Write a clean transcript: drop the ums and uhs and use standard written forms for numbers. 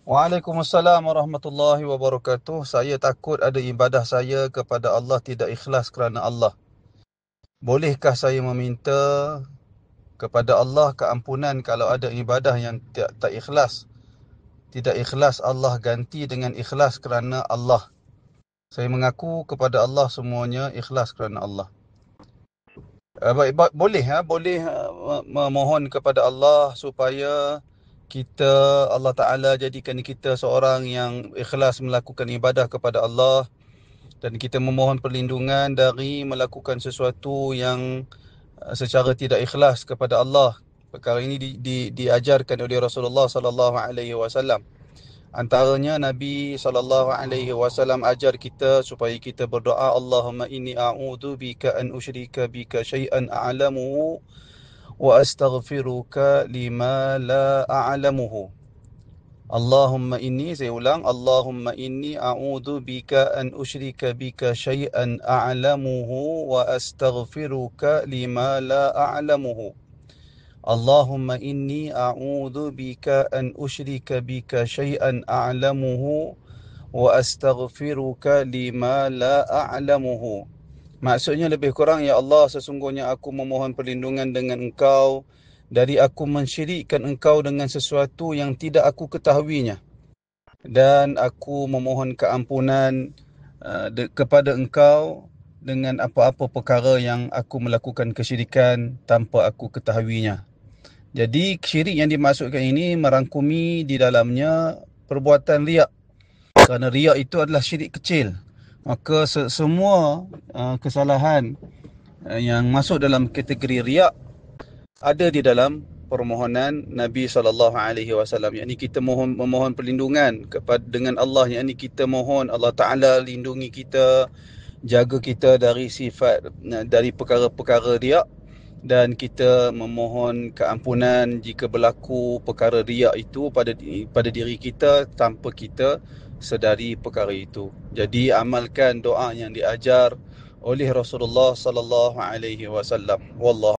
Waalaikumsalam warahmatullahi wabarakatuh. Saya takut ada ibadah saya kepada Allah tidak ikhlas kerana Allah. Bolehkah saya meminta kepada Allah keampunan kalau ada ibadah yang tak ikhlas? Tidak ikhlas, Allah ganti dengan ikhlas kerana Allah. Saya mengaku kepada Allah semuanya ikhlas kerana Allah. Boleh memohon kepada Allah supaya Allah Ta'ala jadikan kita seorang yang ikhlas melakukan ibadah kepada Allah, dan kita memohon perlindungan dari melakukan sesuatu yang secara tidak ikhlas kepada Allah. Perkara ini diajarkan oleh Rasulullah sallallahu alaihi wasallam. Antaranya Nabi SAW ajar kita supaya kita berdoa, Allahumma inni a'udhu bika an usyrika bika syai'an a'lamuhu wa astaghfiruka lima la a'lamuhu. Saya ulang, Allahumma inni a'udhu bika an usyrika bika syai'an a'lamuhu wa astaghfiruka lima la a'lamuhu. Allahumma inni a'udhu bika an usyrika bika syai'an a'lamuhu wa astaghfiruka lima la a'lamuhu. Maksudnya lebih kurang, ya Allah, sesungguhnya aku memohon perlindungan dengan Engkau dari aku mensyirikkan Engkau dengan sesuatu yang tidak aku ketahuinya, dan aku memohon keampunan kepada Engkau dengan apa-apa perkara yang aku melakukan kesyirikan tanpa aku ketahuinya. Jadi syirik yang dimaksudkan ini merangkumi di dalamnya perbuatan riak. Kerana riak itu adalah syirik kecil. Maka semua kesalahan yang masuk dalam kategori riak ada di dalam permohonan Nabi SAW. Yakni kita memohon perlindungan dengan Allah. Yakni kita mohon Allah Ta'ala lindungi kita, jaga kita dari perkara-perkara riak, dan kita memohon keampunan jika berlaku perkara riak itu pada diri kita tanpa kita sedari perkara itu. Jadi amalkan doa yang diajar oleh Rasulullah sallallahu alaihi wasallam. Wallahu